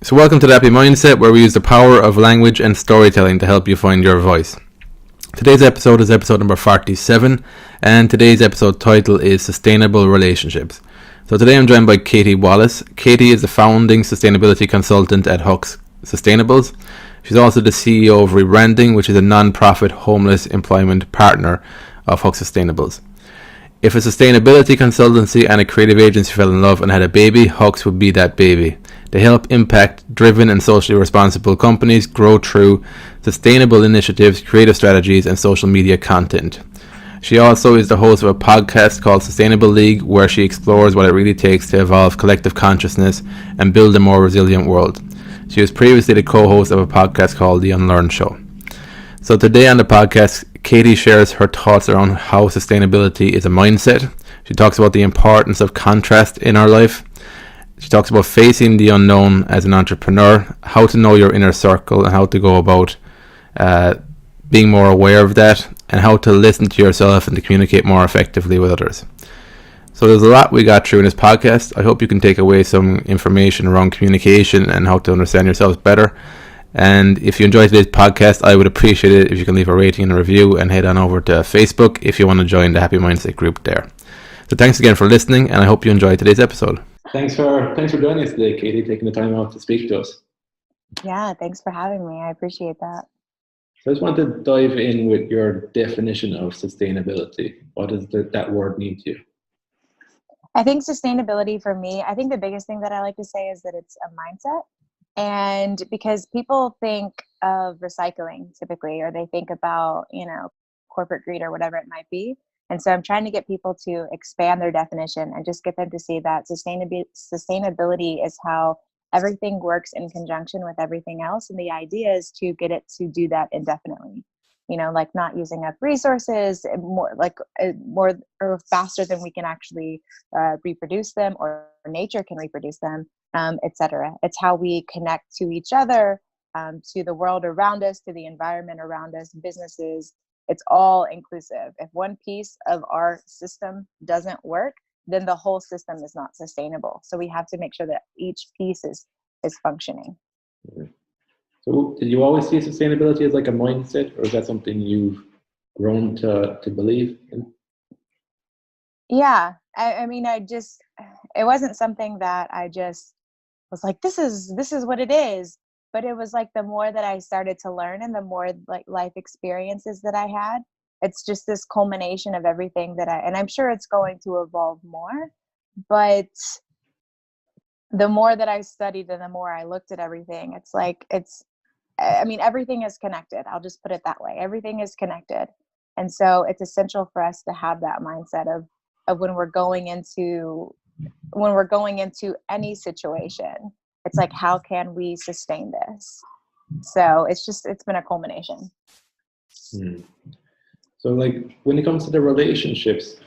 So welcome to the Happy Mindset, where we use the power of language and storytelling to help you find your voice. Today's episode is episode number 47, and today's episode title is Sustainable Relationships. So today I'm joined by Katie Wallace. Katie is the founding sustainability consultant at Hux Sustainables. She's also the CEO of Rebranding, which is a non-profit homeless employment partner of Hux Sustainables. If a sustainability consultancy and a creative agency fell in love and had a baby, Hux would be that baby. They help impact-driven and socially responsible companies grow through sustainable initiatives, creative strategies, and social media content. She also is the host of a podcast called Sustainable League, where she explores what it really takes to evolve collective consciousness and build a more resilient world. She was previously the co-host of a podcast called The Unlearned Show. So today on the podcast, Katie shares her thoughts around how sustainability is a mindset. She talks about the importance of contrast in our life. She talks about facing the unknown as an entrepreneur, how to know your inner circle and how to go about being more aware of that, and how to listen to yourself and to communicate more effectively with others. So there's a lot we got through in this podcast. I hope you can take away some information around communication and how to understand yourselves better. And if you enjoyed today's podcast, I would appreciate it if you can leave a rating and a review, and head on over to Facebook if you want to join the Happy Mindset group there. So thanks again for listening, and I hope you enjoyed today's episode. Thanks for joining us today, Katie, taking the time out to speak to us. Yeah, thanks for having me. I appreciate that. So I just want to dive in with your definition of sustainability. What does that word mean to you? I think sustainability for me, I think the biggest thing that I like to say is that it's a mindset. And because people think of recycling typically, or they think about, corporate greed or whatever it might be. And so I'm trying to get people to expand their definition and just get them to see that sustainability is how everything works in conjunction with everything else. And the idea is to get it to do that indefinitely, like not using up resources more or faster than we can actually reproduce them, or nature can reproduce them, etc. It's how we connect to each other, to the world around us, to the environment around us, businesses. It's all inclusive. If one piece of our system doesn't work, then the whole system is not sustainable. So we have to make sure that each piece is functioning. So did you always see sustainability as like a mindset, or is that something you've grown to believe in? Yeah. It wasn't something that I just was like, this is what it is. But it was like the more that I started to learn and the more like life experiences that I had, it's just this culmination of everything and I'm sure it's going to evolve more, but the more that I studied and the more I looked at everything, everything is connected. I'll just put it that way. Everything is connected. And so it's essential for us to have that mindset of when we're going into any situation. It's like, how can we sustain this? So it's been a culmination. So like when it comes to the relationships,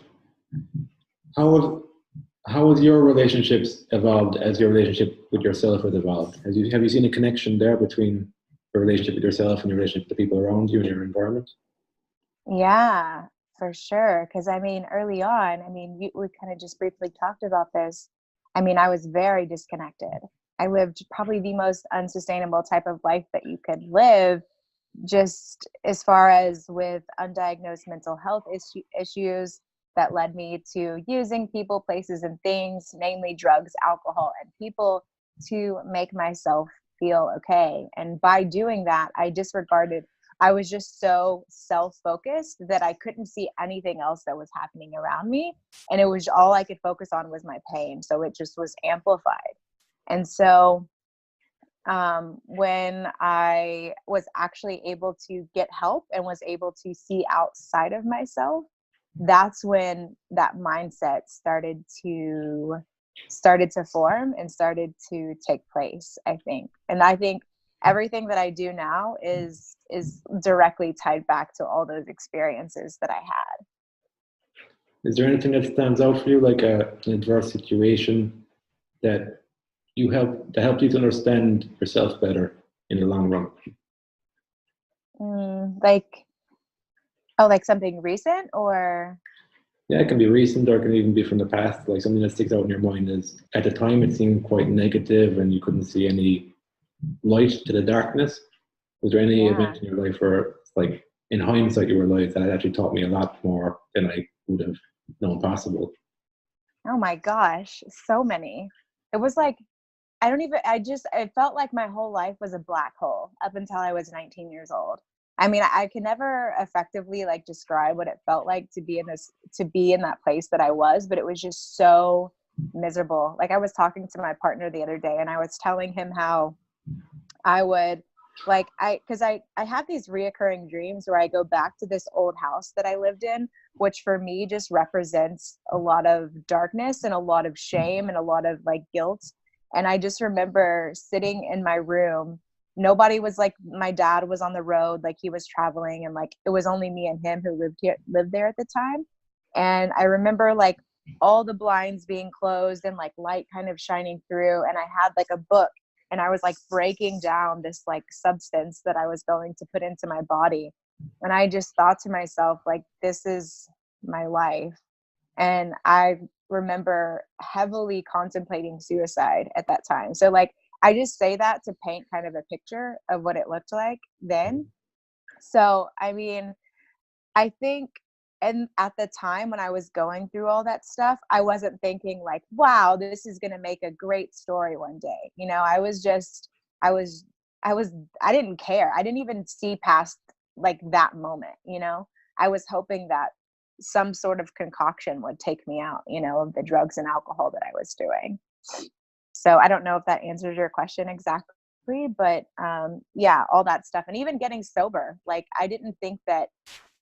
how has your relationships evolved as your relationship with yourself has evolved? Have you seen a connection there between your relationship with yourself and your relationship with the people around you and your environment? Yeah, for sure. Because early on, we kind of just briefly talked about this. I was very disconnected. I lived probably the most unsustainable type of life that you could live, just as far as with undiagnosed mental health issues that led me to using people, places, and things, namely drugs, alcohol, and people, to make myself feel okay. And by doing that, I was just so self-focused that I couldn't see anything else that was happening around me. And it was all I could focus on was my pain. So it just was amplified. And so when I was actually able to get help and was able to see outside of myself, that's when that mindset started to form and started to take place, I think. And I think everything that I do now is directly tied back to all those experiences that I had. Is there anything that stands out for you, like an adverse situation that helped you to understand yourself better in the long run? Like something recent, or? Yeah, it can be recent, or it can even be from the past. Like something that sticks out in your mind is, at the time it seemed quite negative and you couldn't see any light to the darkness? Was there any Yeah. event in your life where, like, in hindsight, you realized that it actually taught me a lot more than I would have known possible? Oh my gosh, so many. It was like, it felt like my whole life was a black hole up until I was 19 years old. I mean, I can never effectively like describe what it felt like to be in that place that I was, but it was just so miserable. Like I was talking to my partner the other day and I was telling him how I would because I have these reoccurring dreams where I go back to this old house that I lived in, which for me just represents a lot of darkness and a lot of shame and a lot of like guilt. And I just remember sitting in my room. Nobody was like, my dad was on the road, like he was traveling, and like it was only me and him who lived there at the time. And I remember like all the blinds being closed and like light kind of shining through, and I had like a book, and I was like breaking down this like substance that I was going to put into my body. And I just thought to myself, like, this is my life. And I remember heavily contemplating suicide at that time. So like, I just say that to paint kind of a picture of what it looked like then. So, I mean, I think, and at the time when I was going through all that stuff, I wasn't thinking like, wow, this is going to make a great story one day. You know, I was just, I was, I didn't care. I didn't even see past like that moment, you know. I was hoping that some sort of concoction would take me out, you know, of the drugs and alcohol that I was doing. So I don't know if that answers your question exactly, but yeah, all that stuff. And even getting sober, like I didn't think that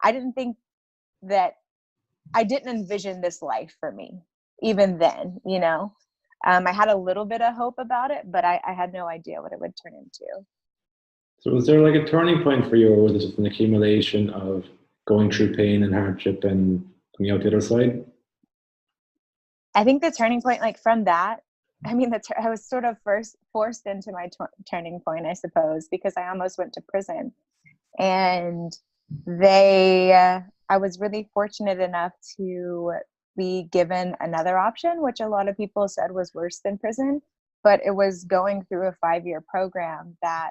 I didn't envision this life for me even then, you know. I had a little bit of hope about it, but I had no idea what it would turn into. So was there like a turning point for you, or was it just an accumulation of going through pain and hardship and coming out the other side? I think the turning point, like from that, I mean, I was sort of first forced into my turning point, I suppose, because I almost went to prison. And I was really fortunate enough to be given another option, which a lot of people said was worse than prison, but it was going through a 5-year program that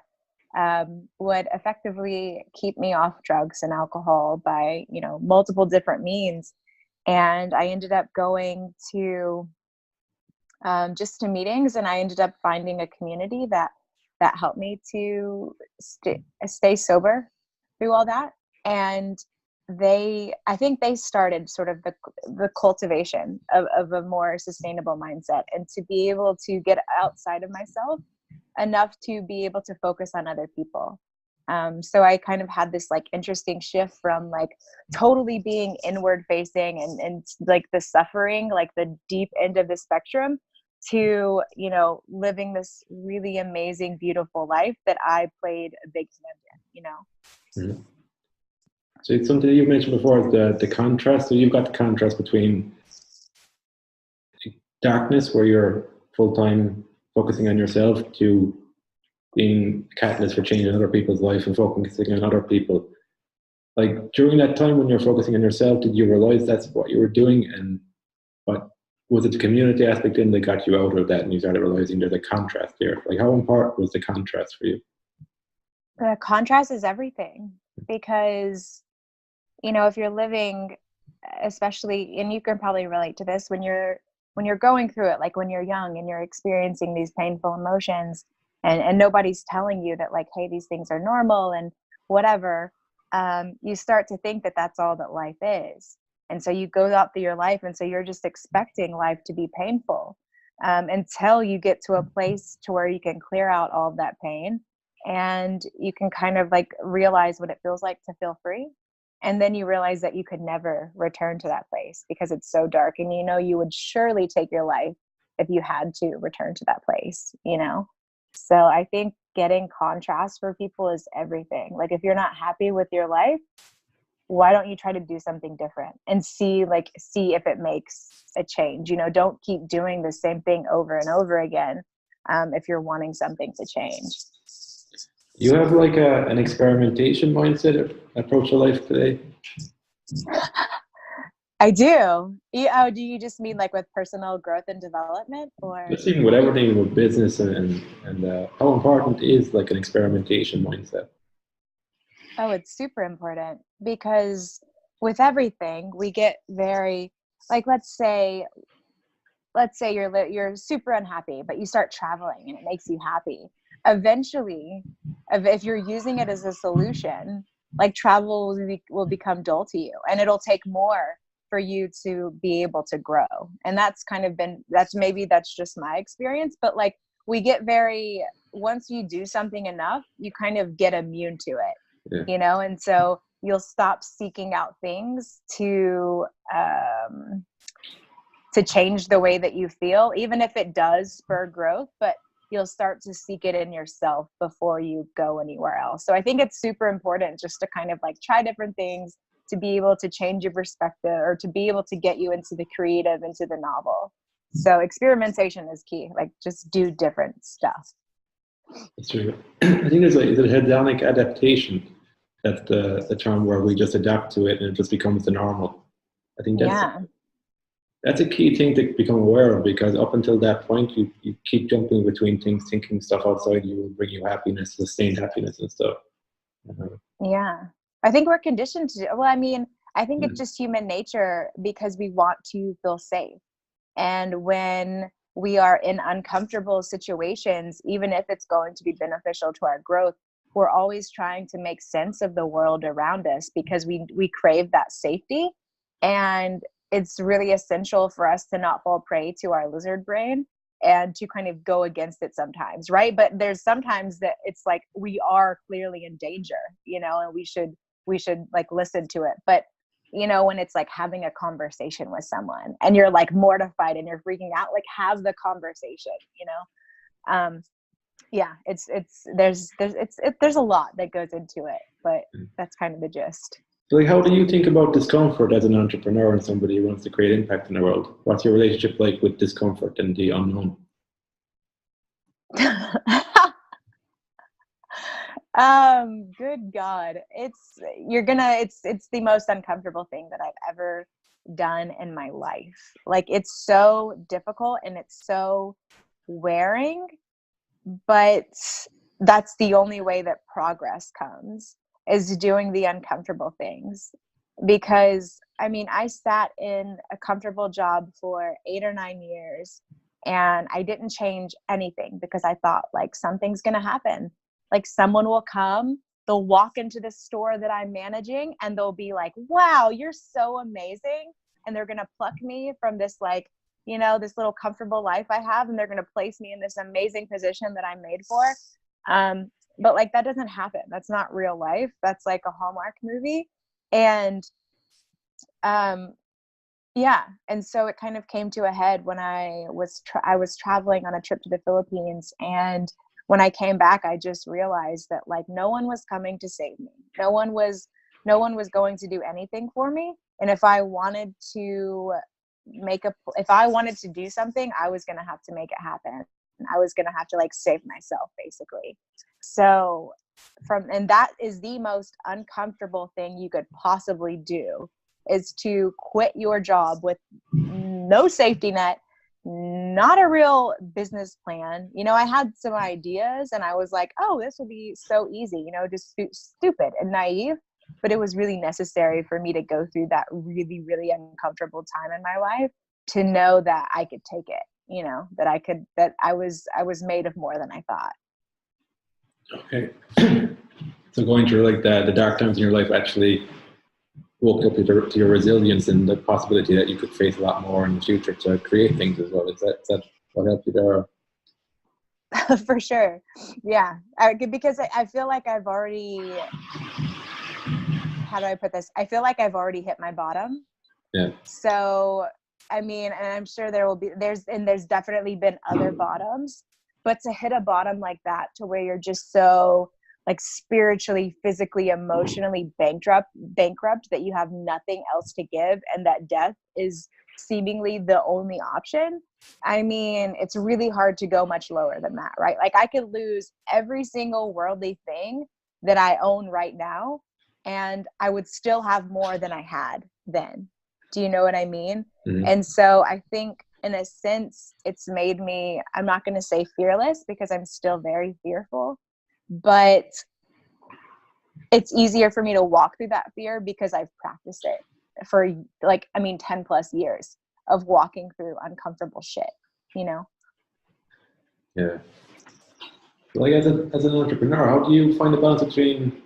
would effectively keep me off drugs and alcohol by, you know, multiple different means. And I ended up going to just to meetings, and I ended up finding a community that helped me to stay sober through all that. And I think they started sort of the cultivation of a more sustainable mindset, and to be able to get outside of myself enough to be able to focus on other people. So I kind of had this like interesting shift from like totally being inward facing and like the suffering, like the deep end of the spectrum, to, you know, living this really amazing, beautiful life that I played a big hand in, you know? Mm-hmm. So it's something that you mentioned before, the contrast. So you've got the contrast between darkness, where you're full-time focusing on yourself, to being a catalyst for changing other people's life and focusing on other people. Like during that time when you're focusing on yourself, did you realize that's what you were doing? And what was it, the community aspect in that got you out of that, and you started realizing there's a contrast there? Like how important was the contrast for you? The contrast is everything, because, you know, if you're living, especially, and you can probably relate to this, when you're going through it, like when you're young and you're experiencing these painful emotions, and nobody's telling you that like, hey, these things are normal and whatever, you start to think that that's all that life is. And so you go out through your life, and so you're just expecting life to be painful, until you get to a place to where you can clear out all of that pain, and you can kind of like realize what it feels like to feel free. And then you realize that you could never return to that place because it's so dark, and you know you would surely take your life if you had to return to that place, you know? So I think getting contrast for people is everything. Like if you're not happy with your life, why don't you try to do something different and see if it makes a change? You know, don't keep doing the same thing over and over again if you're wanting something to change. You have like an experimentation mindset approach to life today? I do. Oh, do you just mean like with personal growth and development, or? Just even with everything with business and how important is like an experimentation mindset? Oh, it's super important because with everything we get very, like, let's say you're super unhappy, but you start traveling and it makes you happy. Eventually, if you're using it as a solution, like travel will become dull to you, and it'll take more for you to be able to grow. And that's kind of been, that's just my experience, but like we get very, once you do something enough, you kind of get immune to it, Yeah. and so you'll stop seeking out things to change the way that you feel, even if it does spur growth, but you'll start to seek it in yourself before you go anywhere else. So I think it's super important just to kind of like try different things, to be able to change your perspective, or to be able to get you into the creative, into the novel. So experimentation is key. Like just do different stuff. That's true. I think there's like the hedonic adaptation. That's the term where we just adapt to it and it just becomes the normal. I think that's a key thing to become aware of, because up until that point, you keep jumping between things, thinking stuff outside you will bring you happiness, sustained happiness and stuff. Yeah. I think we're conditioned to, well, I mean, I think it's just human nature because we want to feel safe. And when we are in uncomfortable situations, even if it's going to be beneficial to our growth, we're always trying to make sense of the world around us because we crave that safety. And it's really essential for us to not fall prey to our lizard brain and to kind of go against it sometimes, right? But there's sometimes that it's like we are clearly in danger, and we should like listen to it. But when it's like having a conversation with someone and you're like mortified and you're freaking out, like have the conversation. Yeah, there's a lot that goes into it, but that's kind of the gist. So like, how do you think about discomfort as an entrepreneur and somebody who wants to create impact in the world? What's your relationship like with discomfort and the unknown? Good God. It's the most uncomfortable thing that I've ever done in my life. Like it's so difficult and it's so wearing, but that's the only way that progress comes, is doing the uncomfortable things. Because I mean, I sat in a comfortable job for 8 or 9 years and I didn't change anything because I thought like something's going to happen. Like someone will come, they'll walk into the store that I'm managing and they'll be like, wow, you're so amazing. And they're going to pluck me from this, like, this little comfortable life I have, and they're going to place me in this amazing position that I'm made for. But like, that doesn't happen. That's not real life. That's like a Hallmark movie. And, yeah. And so it kind of came to a head when I was traveling on a trip to the Philippines. And when I came back, I just realized that like no one was coming to save me. No one was going to do anything for me. And if I wanted to do something, I was going to have to make it happen. I was going to have to like save myself basically. So and that is the most uncomfortable thing you could possibly do, is to quit your job with no safety net, not a real business plan. I had some ideas and I was like, oh, this will be so easy, just stupid and naive. But it was really necessary for me to go through that really, really uncomfortable time in my life to know that I could take it, that I was made of more than I thought. Okay. So going through like the dark times in your life actually woke up to your resilience and the possibility that you could face a lot more in the future to create things as well. Is that what helped you there? For sure. Yeah. Because I feel like I've already, how do I put this? I feel like I've already hit my bottom. Yeah. So, I mean, and I'm sure there's definitely been other bottoms, but to hit a bottom like that, to where you're just so like spiritually, physically, emotionally bankrupt that you have nothing else to give, and that death is seemingly the only option. I mean, it's really hard to go much lower than that, right? Like I could lose every single worldly thing that I own right now, and I would still have more than I had then. Do you know what I mean? Mhm. And so I think in a sense, it's made me, I'm not going to say fearless because I'm still very fearful, but it's easier for me to walk through that fear because I've practiced it for 10 plus years of walking through uncomfortable shit, you know? Yeah. Like as an entrepreneur, how do you find the balance between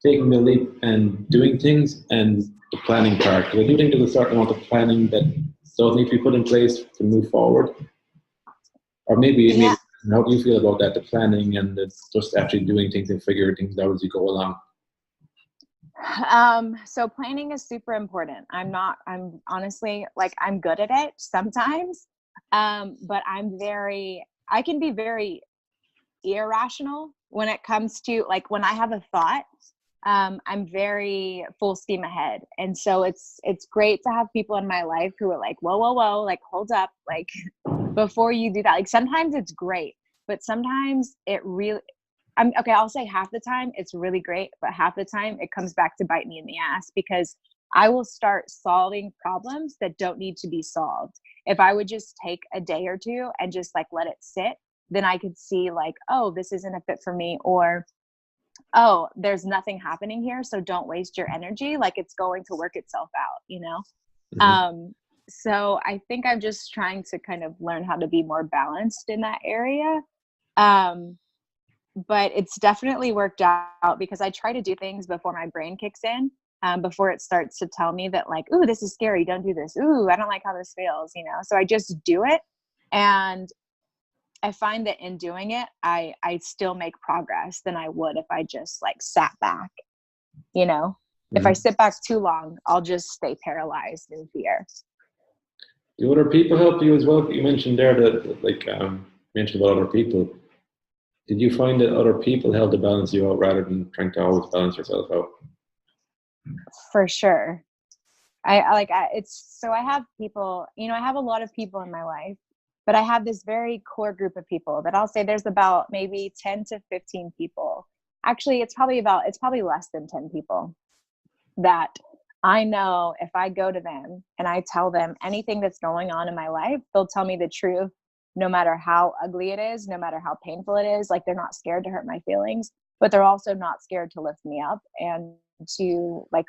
taking the leap and doing things and the planning part? Because I do think there's a certain amount of planning that does need to be put in place to move forward. Or maybe Yeah. how do you feel about that? The planning and the just actually doing things and figuring things out as you go along. So planning is super important. I'm honestly, like, I'm good at it sometimes. But I can be very irrational when it comes to, like, when I have a thought, I'm very full steam ahead. And so it's great to have people in my life who are like, whoa, like, hold up, like, before you do that. Like, sometimes it's great, but sometimes it really, I'll say half the time it's really great, but half the time it comes back to bite me in the ass because I will start solving problems that don't need to be solved. If I would just take a day or two and just, like, let it sit, then I could see, like, oh, this isn't a fit for me, or, oh, there's nothing happening here, so don't waste your energy. Like, it's going to work itself out, you know? Mhm. So I think I'm just trying to kind of learn how to be more balanced in that area. Um, but it's definitely worked out because I try to do things before my brain kicks in, before it starts to tell me that, like, ooh, this is scary, don't do this. Ooh, I don't like how this feels, you know? So I just do it. And I find that in doing it, I still make progress than I would if I just, like, sat back, you know? If I Mhm. sit back too long, I'll just stay paralyzed in fear. Do other people help you as well? You mentioned there that mentioned about other people. Did you find that other people help to balance you out rather than trying to always balance yourself out? For sure. I have people, you know, I have a lot of people in my life, but I have this very core group of people that I'll say there's about maybe 10 to 15 people. Actually, it's probably less than 10 people that I know if I go to them and I tell them anything that's going on in my life, they'll tell me the truth, no matter how ugly it is, no matter how painful it is. Like, they're not scared to hurt my feelings, but they're also not scared to lift me up and to, like,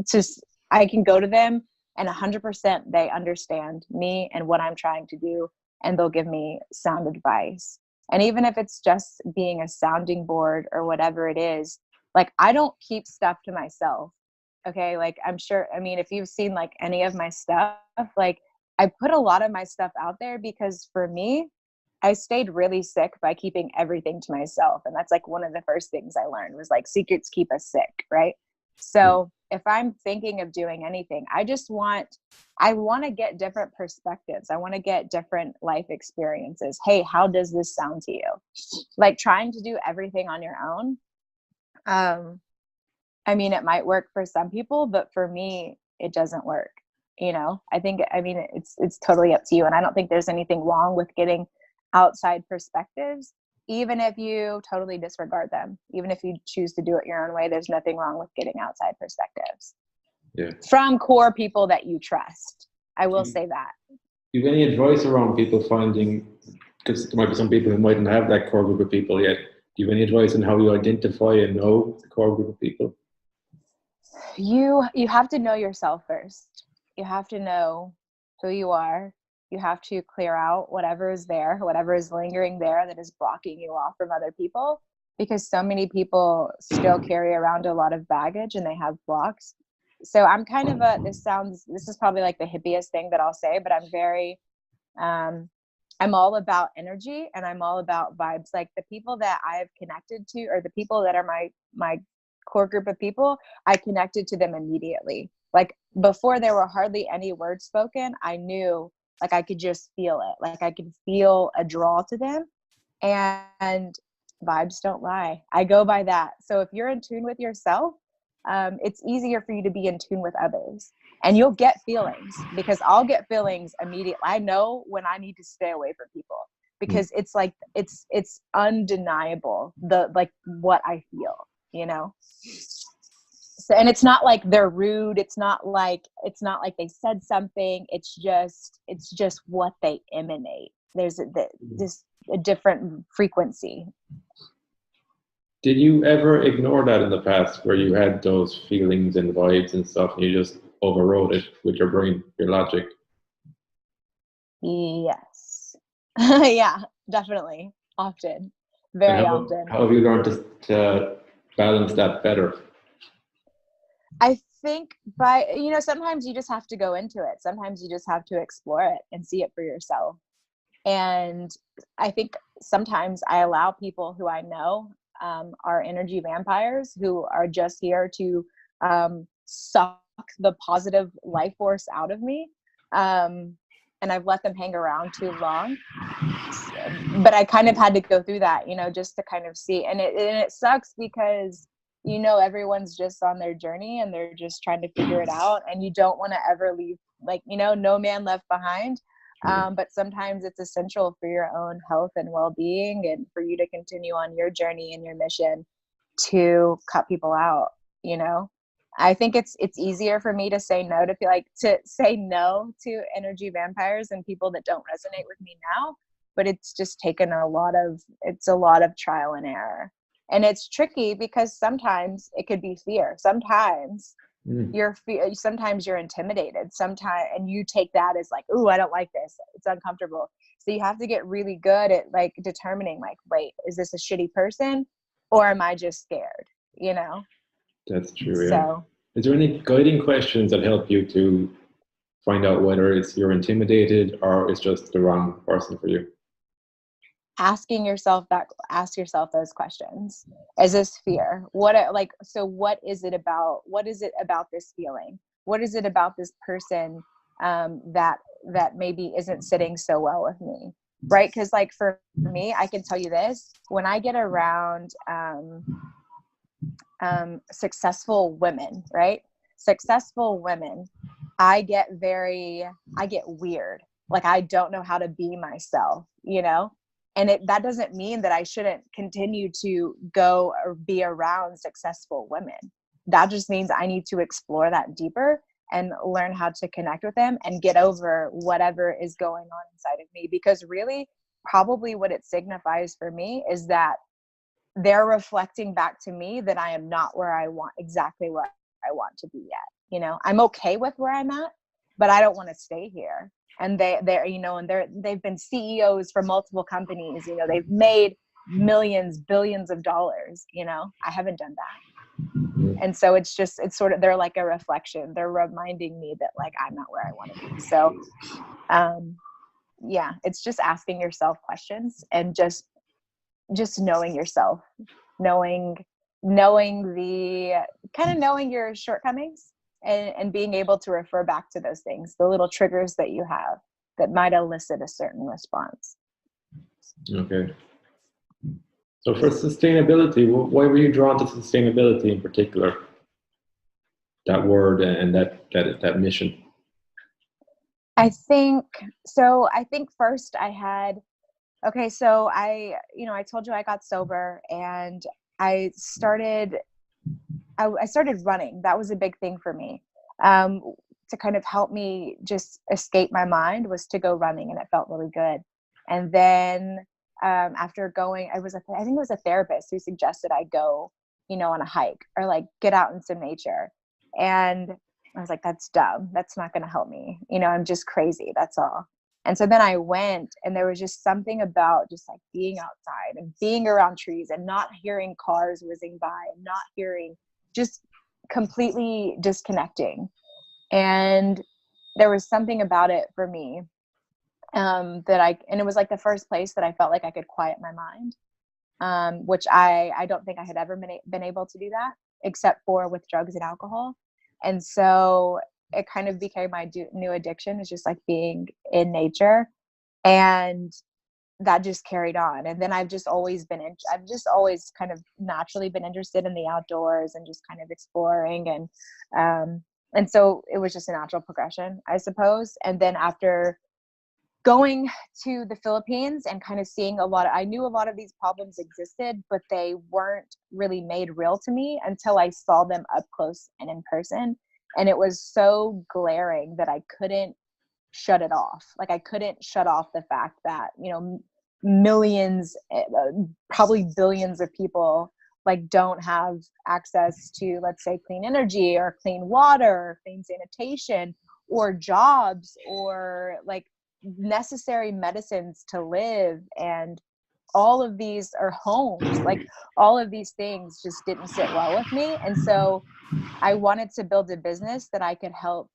just, I can go to them and 100% they understand me and what I'm trying to do, and they'll give me sound advice. And even if it's just being a sounding board or whatever it is, like, I don't keep stuff to myself. Okay, like, I'm sure, I mean, if you've seen, like, any of my stuff, like, I put a lot of my stuff out there because for me, I stayed really sick by keeping everything to myself. And that's, like, one of the first things I learned was, like, secrets keep us sick, right? So if I'm thinking of doing anything, I want to get different perspectives. I want to get different life experiences. Hey, how does this sound to you? Like, trying to do everything on your own. I mean, it might work for some people, but for me, it doesn't work. You know, I mean, it's totally up to you. And I don't think there's anything wrong with getting outside perspectives, even if you totally disregard them. Even if you choose to do it your own way, there's nothing wrong with getting outside perspectives Yeah. from core people that you trust. I will Do say that. you have any advice around people finding, because there might be some people who mightn't have that core group of people yet. Do you have any advice on how you identify and know the core group of people? You have to know yourself first. You have to know who you are. You have to clear out whatever is there, whatever is lingering there that is blocking you off from other people, because so many people still carry around a lot of baggage and they have blocks. So I'm kind of this is probably like the hippiest thing that I'll say, but um I'm all about energy and I'm all about vibes. Like, the people that I've connected to, or the people that are my core group of people, I connected to them immediately. Like, before there were hardly any words spoken, I knew, like, I could just feel it. Like, I could feel a draw to them, and vibes don't lie. I go by that. So if you're in tune with yourself, it's easier for you to be in tune with others. And you'll get feelings, because I'll get feelings immediately. I know when I need to stay away from people, because it's like, it's undeniable, the, like, what I feel, you know? So, and it's not like they're rude. It's not like they said something. It's just what they emanate. There's a different frequency. Did you ever ignore that in the past, where you had those feelings and vibes and stuff, and you just overrode it with your brain, your logic? Yes. Yeah, definitely. Often. Very often. How have you learned to balance that better? I think sometimes you just have to go into it. Sometimes you just have to explore it and see it for yourself. And I think sometimes I allow people who I know are energy vampires, who are just here to suck the positive life force out of me. And I've let them hang around too long. But I kind of had to go through that, just to kind of see. And it sucks because, everyone's just on their journey and they're just trying to figure it out. And you don't want to ever leave, no man left behind. But sometimes it's essential for your own health and well-being, and for you to continue on your journey and your mission, to cut people out. I think it's easier for me to say no to energy vampires and people that don't resonate with me now. But it's just taken a lot of trial and error. And it's tricky because sometimes it could be fear. Sometimes sometimes you're intimidated. Sometimes, and you take that as like, ooh, I don't like this. It's uncomfortable. So you have to get really good at determining wait, is this a shitty person or am I just scared? That's true. Yeah. So, is there any guiding questions that help you to find out whether you're intimidated or it's just the wrong person for you? ask yourself those questions. Is this fear? What is it about this feeling? What is it about this person that maybe isn't sitting so well with me? Right? Because for me, I can tell you this, when I get around successful women, right? Successful women, I get weird. I don't know how to be myself, And that doesn't mean that I shouldn't continue to go or be around successful women. That just means I need to explore that deeper and learn how to connect with them and get over whatever is going on inside of me. Because really, probably what it signifies for me is that they're reflecting back to me that I am not exactly where I want to be yet. I'm okay with where I'm at, but I don't want to stay here. And they've been CEOs for multiple companies. They've made millions, billions of dollars. I haven't done that. And so it's sort of, they're like a reflection. They're reminding me that I'm not where I want to be. So, yeah, it's just asking yourself questions and just knowing yourself, knowing your shortcomings. And being able to refer back to those things, the little triggers that you have that might elicit a certain response. Okay. So for sustainability, why were you drawn to sustainability in particular? That word and that mission. I think first I had, so I told you I got sober and I started running. That was a big thing for me. To kind of help me just escape my mind was to go running, and it felt really good. And then after going, I think it was a therapist who suggested I go, on a hike or get out in some nature. And I was like, that's dumb. That's not going to help me. I'm just crazy. That's all. And so then I went, and there was just something about just being outside and being around trees and not hearing cars whizzing by and not hearing, just completely disconnecting. And there was something about it for me and it was the first place that I felt like I could quiet my mind, which I don't think I had ever been able to do that except for with drugs and alcohol. And so it kind of became my new addiction, is just being in nature. And that just carried on. And then I've just always kind of naturally been interested in the outdoors and just kind of exploring. And so it was just a natural progression, I suppose. And then after going to the Philippines and kind of seeing I knew a lot of these problems existed, but they weren't really made real to me until I saw them up close and in person. And it was so glaring that I couldn't shut it off. Like I couldn't shut off the fact that, millions, probably billions of people like don't have access to, let's say, clean energy or clean water or clean sanitation or jobs or like necessary medicines to live, and all of these are homes. Like all of these things just didn't sit well with me. And so I wanted to build a business that I could help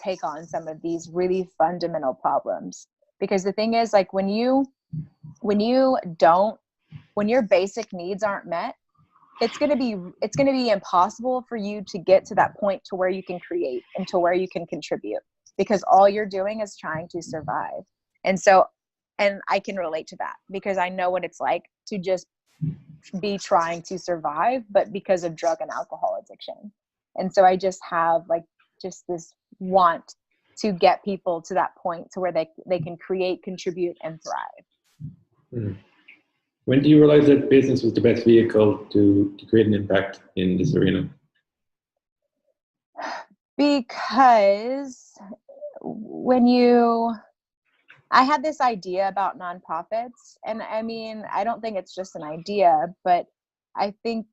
take on some of these really fundamental problems. Because the thing is, like when your basic needs aren't met, it's going to be impossible for you to get to that point to where you can create and to where you can contribute, because all you're doing is trying to survive. And I can relate to that because I know what it's like to just be trying to survive, but because of drug and alcohol addiction. And so I just have like just this want to get people to that point to where they can create, contribute, and thrive. When do you realize that business was the best vehicle to create an impact in this arena? Because I had this idea about nonprofits, and I mean, I don't think it's just an idea, but I think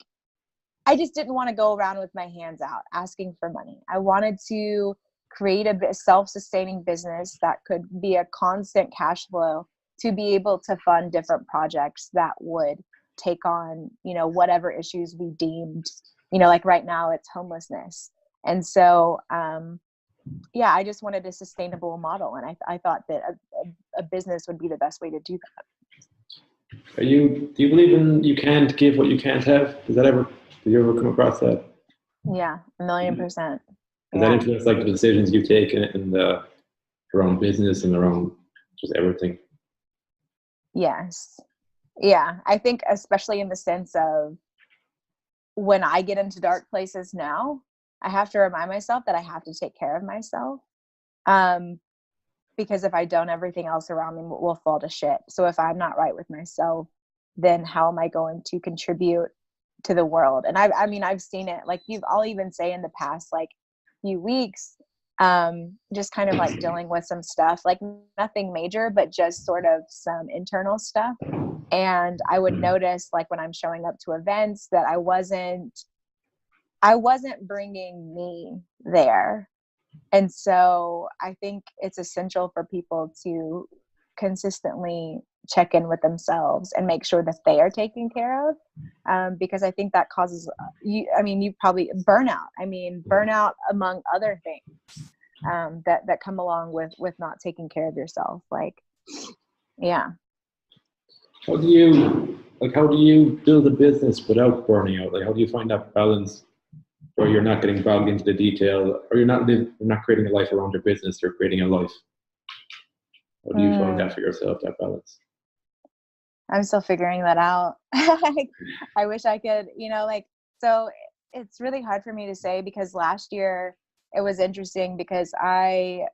I just didn't want to go around with my hands out asking for money. I wanted to create a self-sustaining business that could be a constant cash flow to be able to fund different projects that would take on, whatever issues we deemed, like right now it's homelessness. And so, I just wanted a sustainable model. And I thought that a business would be the best way to do that. Do you believe in you can't give what you can't have? Did you ever come across that? Yeah, 1,000,000%. Does that influence like the decisions you take around business and around just everything? Yes. Yeah. I think especially in the sense of when I get into dark places now, I have to remind myself that I have to take care of myself. Because if I don't, everything else around me will fall to shit. So if I'm not right with myself, then how am I going to contribute to the world? And I've seen it. Like I'll even say in the past, like few weeks, just kind of like dealing with some stuff, like nothing major, but just sort of some internal stuff. And I would notice like when I'm showing up to events that I wasn't bringing me there. And so I think it's essential for people to consistently check in with themselves and make sure that they are taken care of. Because I think that causes you probably burnout among other things that come along with not taking care of yourself. Like, yeah. How do you build a business without burning out? Like, how do you find that balance where you're not getting bogged into the detail, or you're not creating a life around your business, you're creating a life? How do you find that for yourself, that balance? I'm still figuring that out. I wish I could, so it's really hard for me to say, because last year it was interesting because I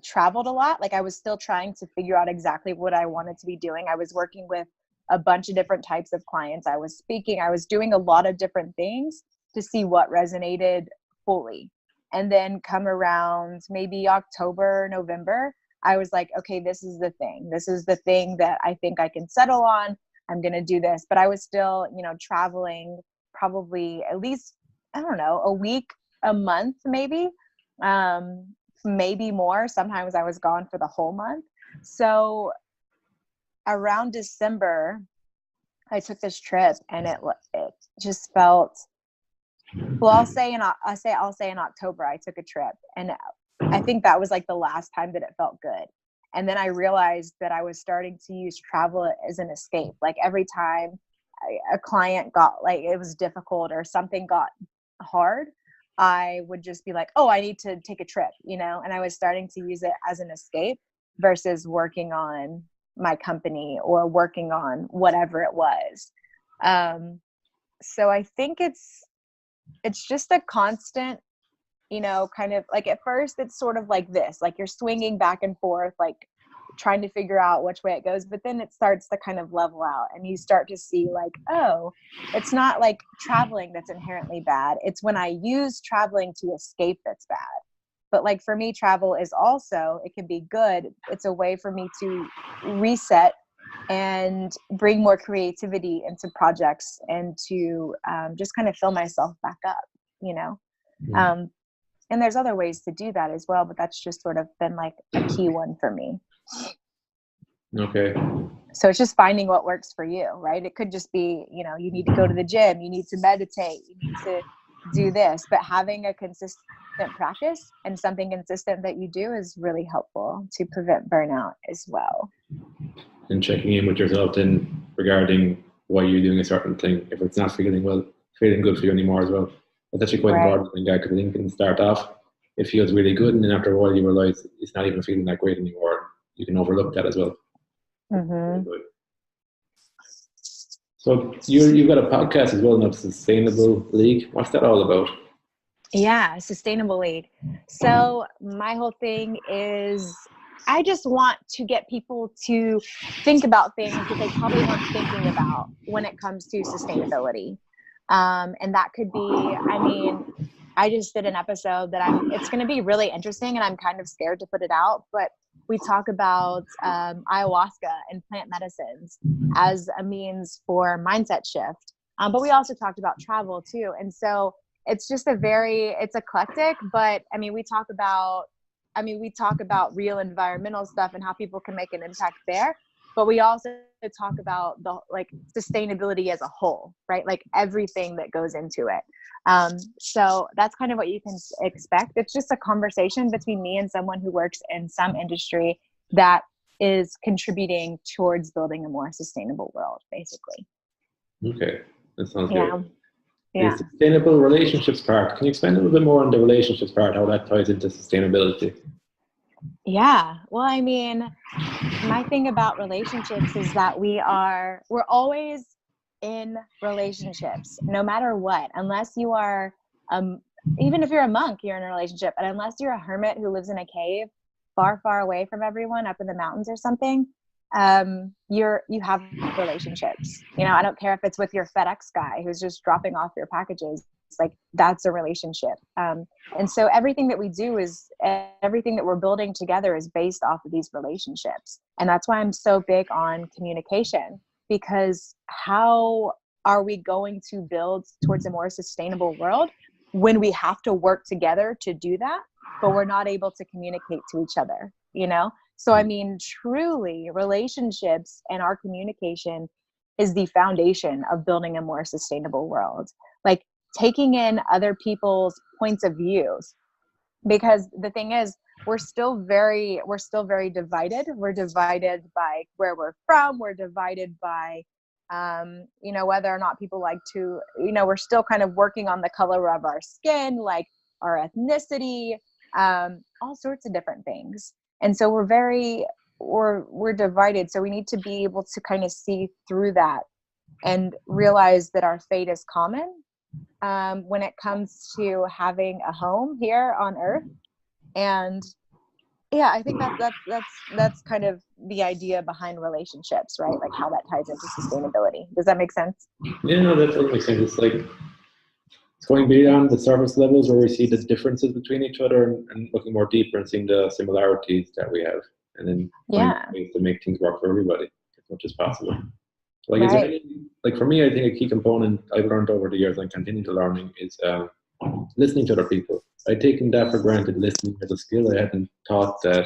traveled a lot. Like I was still trying to figure out exactly what I wanted to be doing. I was working with a bunch of different types of clients. I was speaking, I was doing a lot of different things to see what resonated fully. And then come around maybe October, November, I was like, okay, this is the thing. This is the thing that I think I can settle on. I'm going to do this. But I was still, traveling probably at least, I don't know, a week, a month, maybe more. Sometimes I was gone for the whole month. So around December, I took this trip, and it just felt, well, I'll say in October, I took a trip, and I think that was like the last time that it felt good. And then I realized that I was starting to use travel as an escape. Like every time a client got, like, it was difficult or something got hard, I would just be like, oh, I need to take a trip, and I was starting to use it as an escape versus working on my company or working on whatever it was. So I think it's just a constant, kind of like at first it's sort of like this, like you're swinging back and forth, like trying to figure out which way it goes, but then it starts to kind of level out and you start to see like, oh, it's not like traveling that's inherently bad. It's when I use traveling to escape that's bad. But like for me, travel is also, it can be good. It's a way for me to reset and bring more creativity into projects and to just kind of fill myself back up, and there's other ways to do that as well, but that's just sort of been like a key one for me. Okay. So it's just finding what works for you, right? It could just be, you need to go to the gym, you need to meditate, you need to do this, but having a consistent practice and something consistent that you do is really helpful to prevent burnout as well. And checking in with yourself then regarding why you're doing a certain thing, if it's not feeling good for you anymore as well. That's actually quite important, because I think it can start off, it feels really good, and then after a while you realize it's not even feeling that great anymore. You can overlook that as well. Mm-hmm. So you've got a podcast as well, not Sustainable League. What's that all about? Yeah, Sustainable League. So my whole thing is I just want to get people to think about things that they probably weren't thinking about when it comes to sustainability. And that could be, I just did an episode that it's going to be really interesting, and I'm kind of scared to put it out, but we talk about ayahuasca and plant medicines as a means for mindset shift. But we also talked about travel too. And so it's just it's eclectic, but we talk about real environmental stuff and how people can make an impact there. But we also talk about the sustainability as a whole, right? Like everything that goes into it. So that's kind of what you can expect. It's just a conversation between me and someone who works in some industry that is contributing towards building a more sustainable world, basically. Okay, that sounds good. The sustainable relationships part. Can you explain a little bit more on the relationships part, how that ties into sustainability? Yeah. Well, my thing about relationships is that we're always in relationships, no matter what, unless you are, even if you're a monk, you're in a relationship. And unless you're a hermit who lives in a cave far, far away from everyone up in the mountains or something, you have relationships. I don't care if it's with your FedEx guy who's just dropping off your packages. It's like, that's a relationship. And so everything that we do everything that we're building together is based off of these relationships. And that's why I'm so big on communication, because how are we going to build towards a more sustainable world when we have to work together to do that, but we're not able to communicate to each other, So, truly, relationships and our communication is the foundation of building a more sustainable world. Like taking in other people's points of views, because the thing is, we're still very divided. We're divided by where we're from. We're divided by, whether or not people like to, we're still kind of working on the color of our skin, like our ethnicity, all sorts of different things. And so we're divided. So we need to be able to kind of see through that and realize that our fate is common when it comes to having a home here on Earth. And yeah, I think that's kind of the idea behind relationships, right? Like how that ties into sustainability. Does that make sense? Yeah, no, that totally makes sense. It's like it's going beyond the surface levels where we see the differences between each other and looking more deeper and seeing the similarities that we have, and then ways to make things work for everybody as much as possible. Like, is there like for me, I think a key component I've learned over the years and continue to learning is listening to other people. I'd taken that for granted, listening as a skill. I hadn't thought that.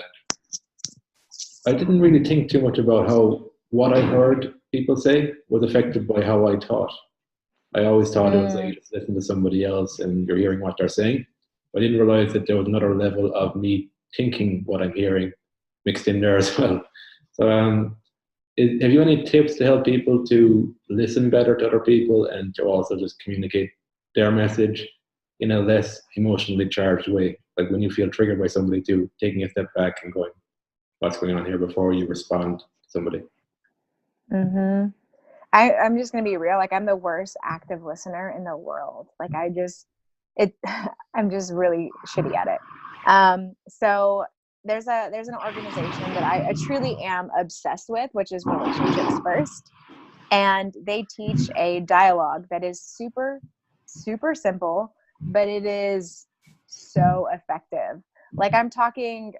I didn't really think too much about how what I heard people say was affected by how I thought. I always thought it was like you just listen to somebody else and you're hearing what they're saying. I didn't realize that there was another level of me thinking what I'm hearing mixed in there as well. So have you any tips to help people to listen better to other people and to also just communicate their message in a less emotionally charged way? Like when you feel triggered by somebody, to taking a step back and going, what's going on here, before you respond to somebody? Mm-hmm. I'm just going to be real. Like, I'm the worst active listener in the world. Like, it I'm just really shitty at it. So there's an organization that I truly am obsessed with, which is Relationships First. And they teach a dialogue that is super, super simple, but it is so effective. Like I'm talking,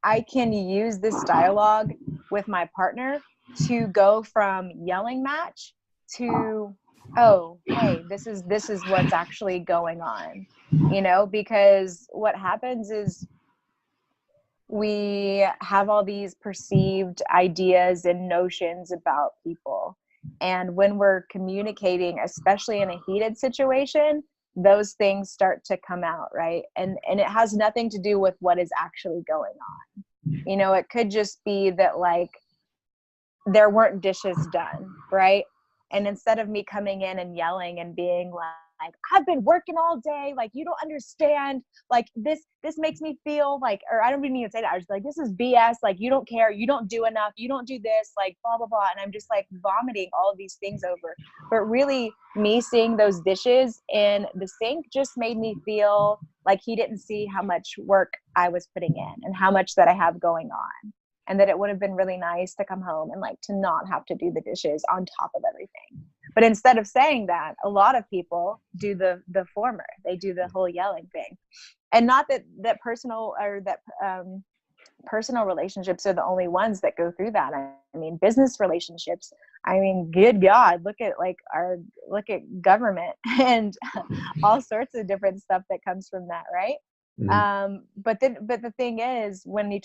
I can use this dialogue with my partner to go from yelling match to, oh, hey, this is what's actually going on, because what happens is we have all these perceived ideas and notions about people. And when we're communicating, especially in a heated situation, those things start to come out, right? And it has nothing to do with what is actually going on. It could just be that like there weren't dishes done, right? And instead of me coming in and yelling and being like, I've been working all day, like you don't understand, like this makes me feel like, or I don't even need to say that, I was like, this is BS, like you don't care, you don't do enough, you don't do this, like blah blah blah, and I'm just like vomiting all of these things over. But really, me seeing those dishes in the sink just made me feel like he didn't see how much work I was putting in and how much that I have going on, and that it would have been really nice to come home and like to not have to do the dishes on top of everything. But instead of saying that, a lot of people do the former. They do the whole yelling thing. And not that personal relationships are the only ones that go through that. I mean, business relationships, I mean, good God, look at government and all sorts of different stuff that comes from that, right? Mm-hmm. But the thing is, when you're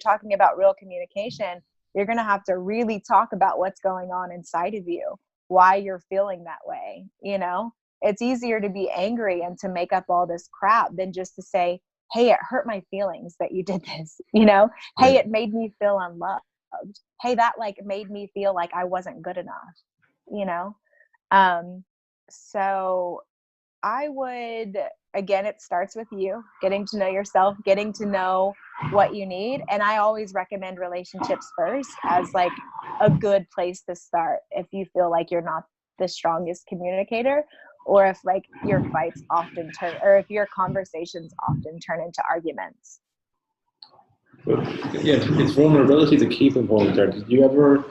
talking about real communication, you're going to have to really talk about what's going on inside of you, why you're feeling that way. It's easier to be angry and to make up all this crap than just to say, hey, it hurt my feelings that you did this, hey, it made me feel unloved. Hey, that like made me feel like I wasn't good enough, so I would, again, it starts with you getting to know yourself, getting to know what you need. And I always recommend Relationships First as like a good place to start if you feel like you're not the strongest communicator, or if like your fights often turn, or if your conversations often turn into arguments. But yeah, it's vulnerability the key component there. Did you ever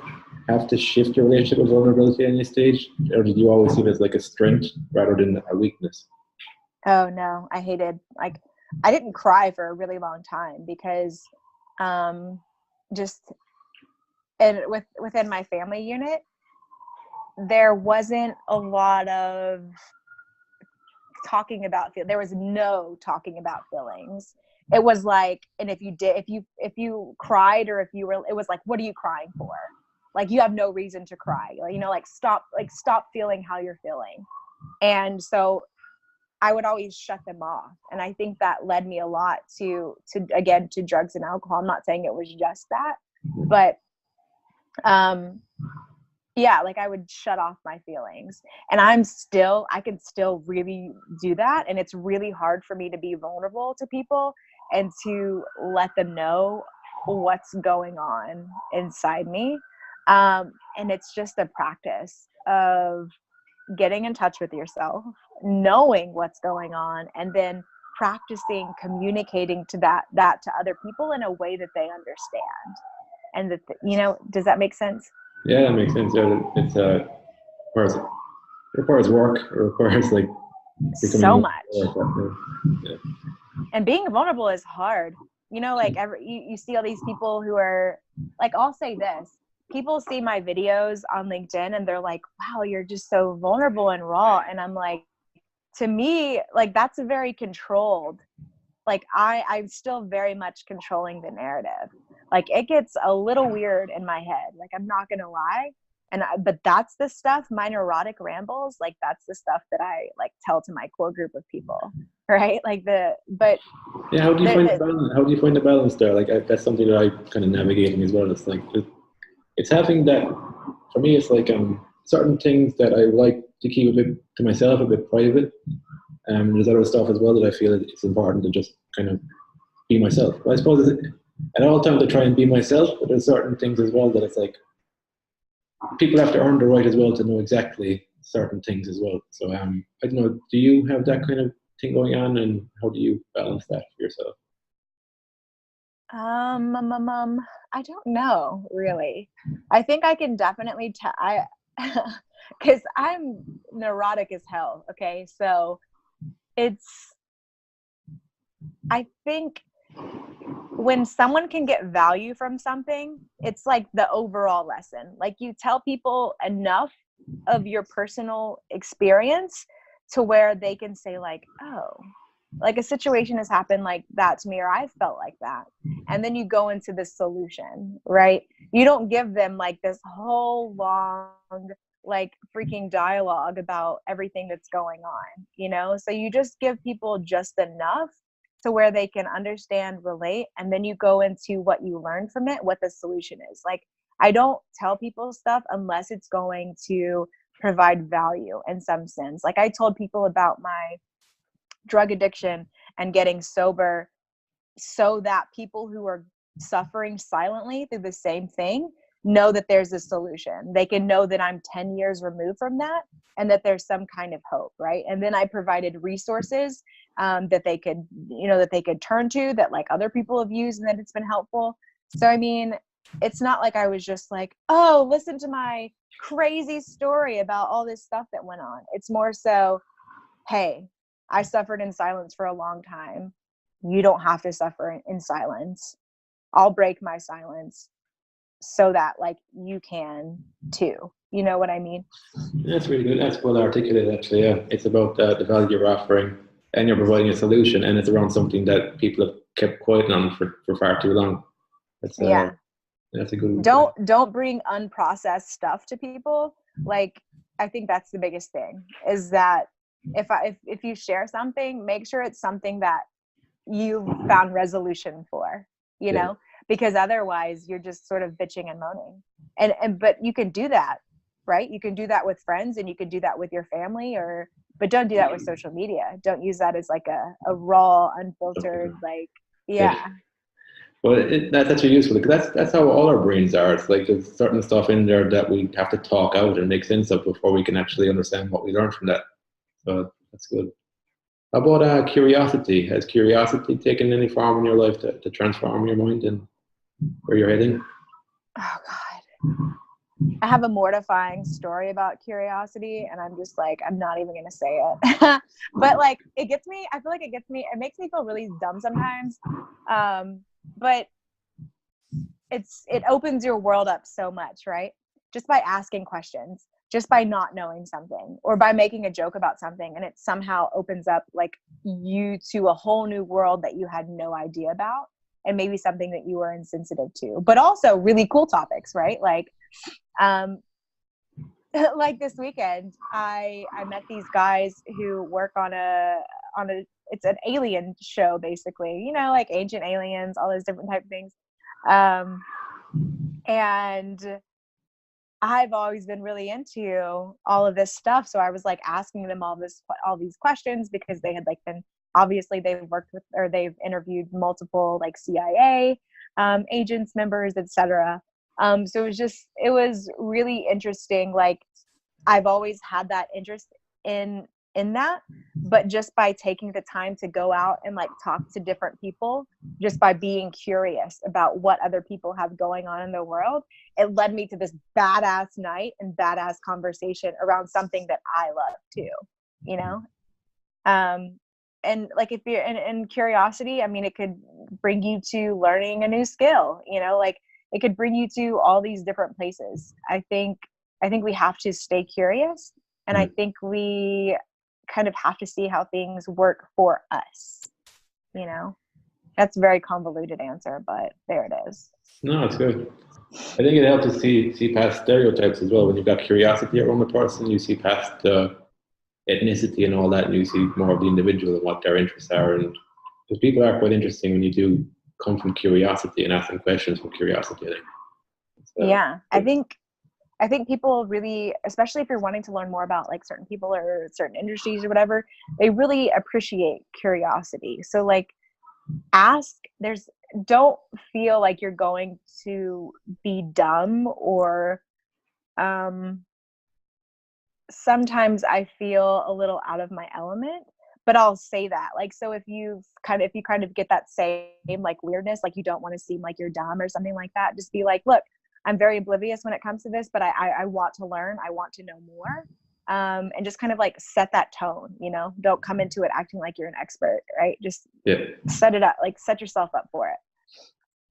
have to shift your relationship with vulnerability at any stage, or did you always see it as like a strength rather than a weakness? Oh no, I didn't cry for a really long time because within my family unit, there wasn't a lot of talking about there was no talking about feelings. It was like, and if you cried, or if you were, it was like, what are you crying for? Like, you have no reason to cry. Like, stop feeling how you're feeling. And so I would always shut them off. And I think that led me a lot to drugs and alcohol. I'm not saying it was just that, but yeah, like I would shut off my feelings, and I can still really do that. And it's really hard for me to be vulnerable to people and to let them know what's going on inside me. And it's just a practice of getting in touch with yourself, knowing what's going on, and then practicing communicating to that to other people in a way that they understand. And that, does that make sense? Yeah, that makes sense. Yeah, it requires work. It requires like so much. Yeah. And being vulnerable is hard. Like you see all these people who are like, I'll say this. People see my videos on LinkedIn and they're like, wow, you're just so vulnerable and raw. And I'm like, to me, like, that's a very controlled, like I'm still very much controlling the narrative. Like, it gets a little weird in my head. Like, I'm not going to lie. But that's the stuff, my neurotic rambles, like that's the stuff that I like tell to my core group of people. Right. Like yeah. How do you find the balance? How do you find the balance there? Like, that's something that I kind of navigating as well. It's like, it's having that, for me, it's like certain things that I like to keep a bit to myself, a bit private. There's other stuff as well that I feel it's important to just kind of be myself. But I suppose at all times I try and be myself, but there's certain things as well that it's like people have to earn the right as well to know exactly certain things as well. So I don't know, do you have that kind of thing going on, and how do you balance that for yourself? I don't know really. I think I can definitely tell. Because I'm neurotic as hell. Okay, so it's. I think when someone can get value from something, it's like the overall lesson. Like you tell people enough of your personal experience to where they can say like, oh, like a situation has happened like that to me, or I've felt like that. And then you go into the solution, right? You don't give them like this whole long, like freaking dialogue about everything that's going on, you know? So you just give people just enough to where they can understand, relate, and then you go into what you learned from it, what the solution is. Like, I don't tell people stuff unless it's going to provide value in some sense. Like I told people about my drug addiction and getting sober so that people who are suffering silently through the same thing know that there's a solution. They can know that I'm 10 years removed from that and that there's some kind of hope, right? And then I provided resources that they could, that they could turn to, that like other people have used and that it's been helpful. So, I mean, it's not like I was just like, oh, listen to my crazy story about all this stuff that went on. It's more so, hey, I suffered in silence for a long time. You don't have to suffer in silence. I'll break my silence so that like you can too. You know what I mean? That's really good. That's well articulated, actually. Yeah, it's about the value you're offering, and you're providing a solution, and it's around something that people have kept quiet on for far too long. That's Yeah. That's a good. Don't bring unprocessed stuff to people. Like I think that's the biggest thing is that if you share something, make sure it's something that you found resolution for, you know, because otherwise you're just sort of bitching and moaning. But you can do that, right? You can do that with friends and you can do that with your family but don't do that with social media. Don't use that as like a raw, unfiltered, like, yeah. Well, that's actually useful because that's how all our brains are. It's like there's certain stuff in there that we have to talk out and make sense of before we can actually understand what we learned from that. So that's good. How about curiosity? Has curiosity taken any form in your life to transform your mind and where you're heading? Oh God. I have a mortifying story about curiosity and I'm just like, I'm not even going to say it, but like, it gets me, I feel like it makes me feel really dumb sometimes. But it opens your world up so much, right? Just by asking questions, just by not knowing something or by making a joke about something. And it somehow opens up like you to a whole new world that you had no idea about. And maybe something that you were insensitive to, but also really cool topics, right? Like, like this weekend, I met these guys who work on it's an alien show, basically, you know, like ancient aliens, all those different type of things. And I've always been really into all of this stuff. So I was like asking them all these questions because they had like been, obviously they've worked with, or they've interviewed multiple like CIA agents, members, etc. So it was really interesting. Like I've always had that interest in that, but just by taking the time to go out and like talk to different people, just by being curious about what other people have going on in the world, it led me to this badass night and badass conversation around something that I love too, you know? And like if you're in curiosity, I mean, it could bring you to learning a new skill, you know, like it could bring you to all these different places. I think we have to stay curious, and I think we kind of have to see how things work for us, you know. That's a very convoluted answer, but there it is. No, it's good. I think it helps to see past stereotypes as well. When you've got curiosity around the person, you see past ethnicity and all that, and you see more of the individual and what their interests are. And because people are quite interesting when you do come from curiosity and ask them questions from curiosity. I think. Yeah, I think people really, especially if you're wanting to learn more about like certain people or certain industries or whatever, they really appreciate curiosity. So like don't feel like you're going to be dumb or sometimes I feel a little out of my element, but I'll say that. Like, so if you kind of get that same like weirdness, like you don't want to seem like you're dumb or something like that, just be like, look, I'm very oblivious when it comes to this, but I want to learn. I want to know more. And just kind of like set that tone, don't come into it acting like you're an expert, right? Just set it up, like set yourself up for it.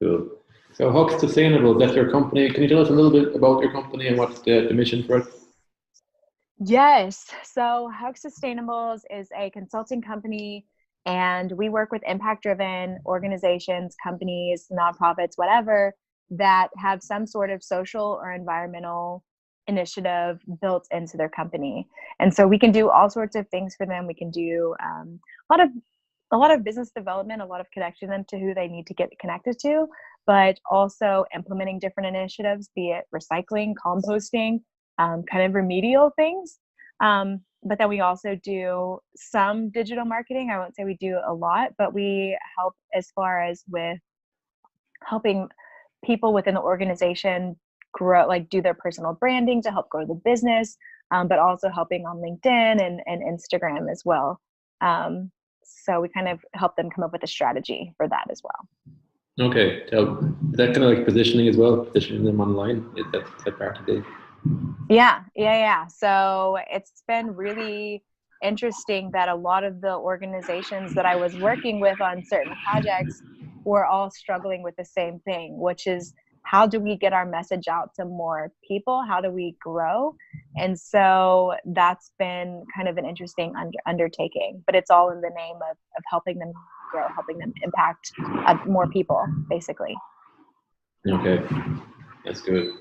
Cool. So Hux Sustainables, that's your company. Can you tell us a little bit about your company and what's the mission for it? Yes. So Hux Sustainables is a consulting company, and we work with impact-driven organizations, companies, nonprofits, whatever, that have some sort of social or environmental initiative built into their company. And so we can do all sorts of things for them. We can do a lot of business development, a lot of connecting them to who they need to get connected to, but also implementing different initiatives, be it recycling, composting, kind of remedial things. But then we also do some digital marketing. I won't say we do a lot, but we help as far as with helping people within the organization grow, like do their personal branding to help grow the business, but also helping on LinkedIn and Instagram as well. So we kind of help them come up with a strategy for that as well. Okay. So is that kind of like positioning as well, positioning them online? Is that part of it? Yeah. So it's been really interesting that a lot of the organizations that I was working with on certain projects were all struggling with the same thing, which is, how do we get our message out to more people? How do we grow? And so that's been kind of an interesting undertaking, but it's all in the name of helping them grow, helping them impact more people, basically. Okay, that's good.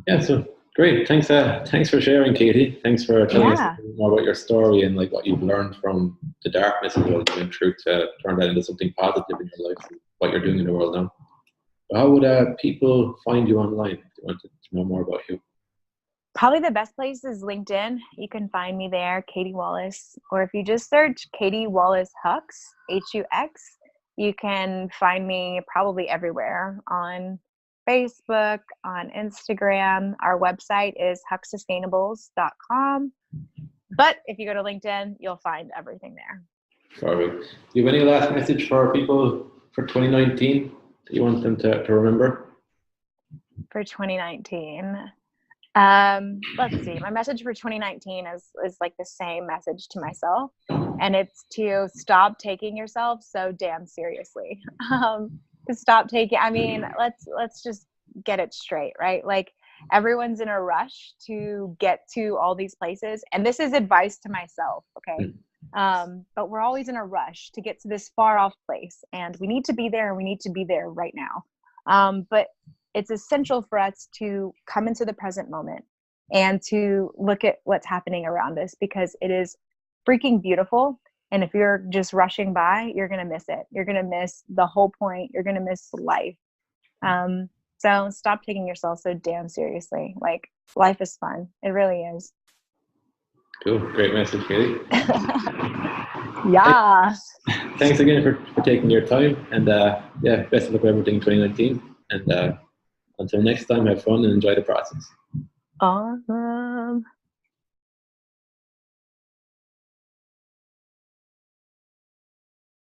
Yeah, so great. Thanks for sharing, Katie. Thanks for telling us more about your story and like what you've learned from the darkness of the world going through to turn that into something positive in your life and what you're doing in the world now. How would people find you online if they wanted to know more about you? Probably the best place is LinkedIn. You can find me there, Katie Wallace. Or if you just search Katie Wallace Hux, Hux, you can find me probably everywhere, on Facebook, on Instagram. Our website is huxsustainables.com. But if you go to LinkedIn, you'll find everything there. Perfect. Do you have any last message for people for 2019 that you want them to remember? For 2019, let's see. My message for 2019 is like the same message to myself, and it's to stop taking yourself so damn seriously. To stop taking. I mean, let's just get it straight, right? Like, everyone's in a rush to get to all these places, and this is advice to myself, okay? But we're always in a rush to get to this far off place, and we need to be there, and we need to be there right now. But it's essential for us to come into the present moment and to look at what's happening around us, because it is freaking beautiful. And if you're just rushing by, you're going to miss it. You're going to miss the whole point. You're going to miss life. So stop taking yourself so damn seriously. Like, life is fun. It really is. Cool. Great message, Katie. Yeah. Thanks again for taking your time. And best of luck with everything in 2019. And until next time, have fun and enjoy the process. Awesome.